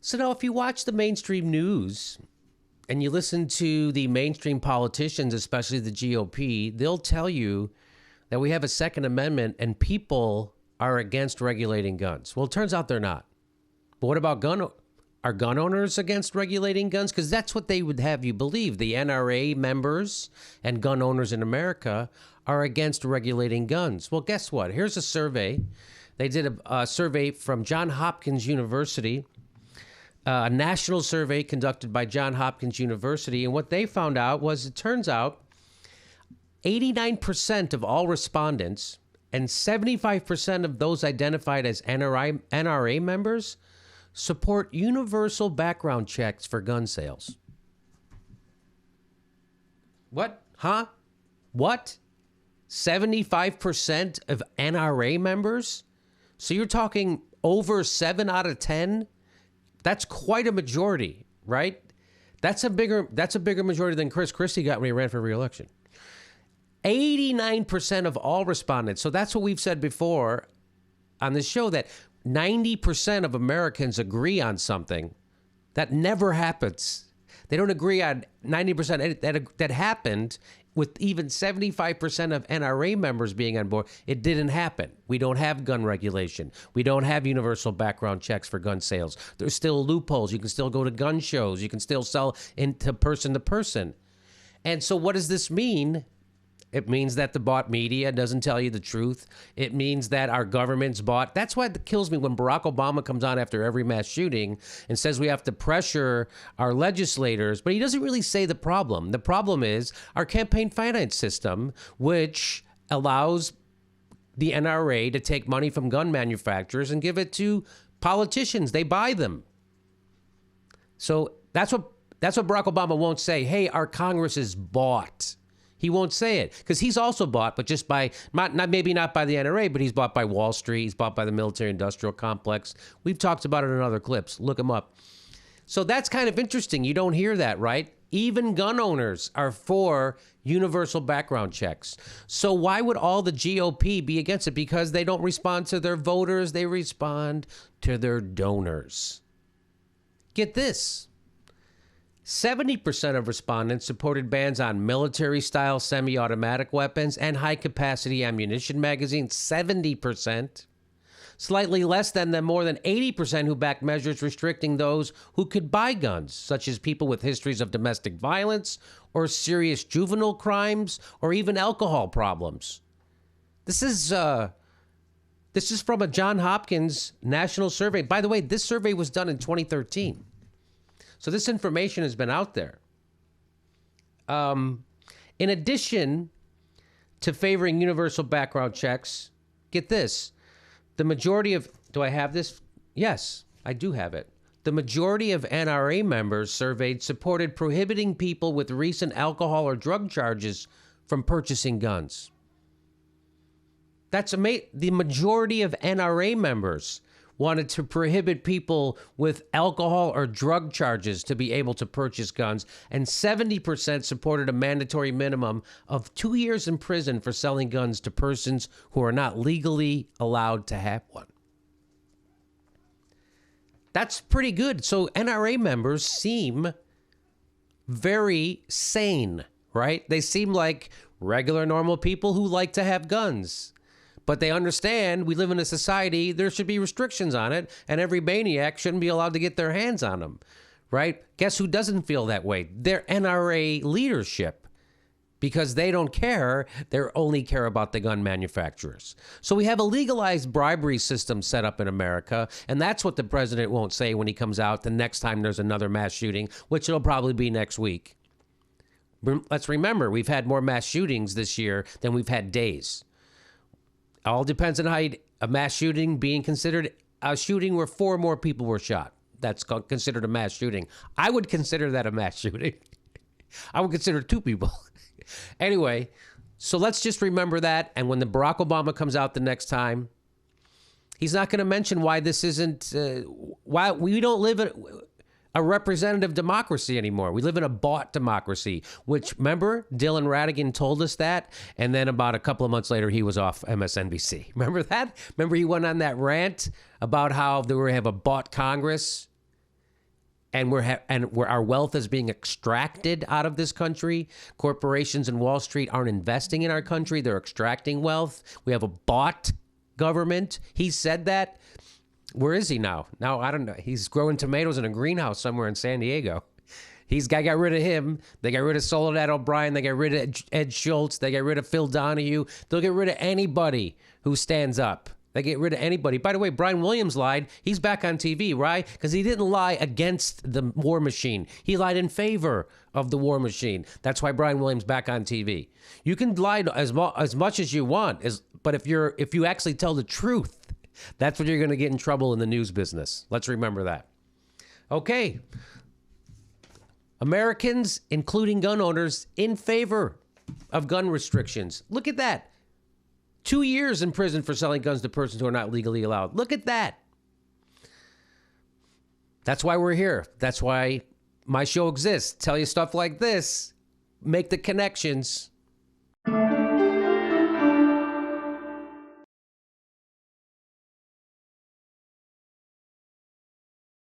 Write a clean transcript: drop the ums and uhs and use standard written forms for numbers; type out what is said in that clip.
So now if you watch the mainstream news and you listen to the mainstream politicians, especially the GOP, they'll tell you that we have a Second Amendment and people are against regulating guns. Well, it turns out they're not. But what about are gun owners against regulating guns? Because that's what they would have you believe. The NRA members and gun owners in America are against regulating guns. Well, guess what? Here's a survey. They did a survey from Johns Hopkins University, a national survey conducted by Johns Hopkins University. And what they found out was it turns out 89% of all respondents and 75% of those identified as NRA members support universal background checks for gun sales. What? Huh? What? 75% of NRA members? So you're talking over 7 out of 10? That's quite a majority, right? That's a bigger majority than Chris Christie got when he ran for re-election. 89% of all respondents. So that's what we've said before on this show, that 90% of Americans agree on something. That never happens. They don't agree on 90%. That happened with even 75% of NRA members being on board. It didn't happen. We don't have gun regulation. We don't have universal background checks for gun sales. There's still loopholes. You can still go to gun shows. You can still sell into person to person. And so what does this mean? It means that the bought media doesn't tell you the truth. It means that our government's bought. That's why it kills me when Barack Obama comes on after every mass shooting and says we have to pressure our legislators, but he doesn't really say the problem. The problem is our campaign finance system, which allows the NRA to take money from gun manufacturers and give it to politicians. They buy them. So that's what Barack Obama won't say. Hey, our Congress is bought. He won't say it because he's also bought, but just by maybe not by the NRA, but he's bought by Wall Street. He's bought by the military-industrial complex. We've talked about it in other clips. Look him up. So that's kind of interesting. You don't hear that, right? Even gun owners are for universal background checks. So why would all the GOP be against it? Because they don't respond to their voters. They respond to their donors. Get this. 70% of respondents supported bans on military-style semi-automatic weapons and high-capacity ammunition magazines. 70%. Slightly less than the more than 80% who backed measures restricting those who could buy guns, such as people with histories of domestic violence or serious juvenile crimes or even alcohol problems. This is from a Johns Hopkins national survey. By the way, this survey was done in 2013. So this information has been out there. In addition to favoring universal background checks, get this. The majority of, do I have this? Yes, I do have it. The majority of NRA members surveyed supported prohibiting people with recent alcohol or drug charges from purchasing guns. That's amazing. The majority of NRA members wanted to prohibit people with alcohol or drug charges to be able to purchase guns, and 70% supported a mandatory minimum of 2 years in prison for selling guns to persons who are not legally allowed to have one. That's pretty good. So NRA members seem very sane, right? They seem like regular, normal people who like to have guns. But they understand we live in a society, there should be restrictions on it, and every maniac shouldn't be allowed to get their hands on them, right? Guess who doesn't feel that way? Their NRA leadership, because they don't care. They only care about the gun manufacturers. So we have a legalized bribery system set up in America, and that's what the president won't say when he comes out the next time there's another mass shooting, which it'll probably be next week. Let's remember, we've had more mass shootings this year than we've had days. All depends on how a mass shooting being considered a shooting where 4 more people were shot. That's considered a mass shooting. I would consider that a mass shooting. I would consider 2 people. Anyway, so let's just remember that. And when the Barack Obama comes out the next time, he's not going to mention why this isn't, why we don't live in a representative democracy anymore. We live in a bought democracy, which, remember, Dylan Ratigan told us that, and then about a couple of months later, he was off MSNBC. Remember that? Remember he went on that rant about how they were have a bought Congress? and where our wealth is being extracted out of this country. Corporations and Wall Street aren't investing in our country. They're extracting wealth. We have a bought government. He said that. Where is he now? Now, I don't know. He's growing tomatoes in a greenhouse somewhere in San Diego. Got rid of him. They got rid of Soledad O'Brien. They got rid of Ed Schultz. They got rid of Phil Donahue. They'll get rid of anybody who stands up. They get rid of anybody. By the way, Brian Williams lied. He's back on TV, right? Because he didn't lie against the war machine. He lied in favor of the war machine. That's why Brian Williams back on TV. You can lie as much as you want, but if you actually tell the truth, that's when you're going to get in trouble in the news business. Let's remember that. Okay. Americans, including gun owners, in favor of gun restrictions. Look at that. 2 years in prison for selling guns to persons who are not legally allowed. Look at that. That's why we're here. That's why my show exists. Tell you stuff like this. Make the connections.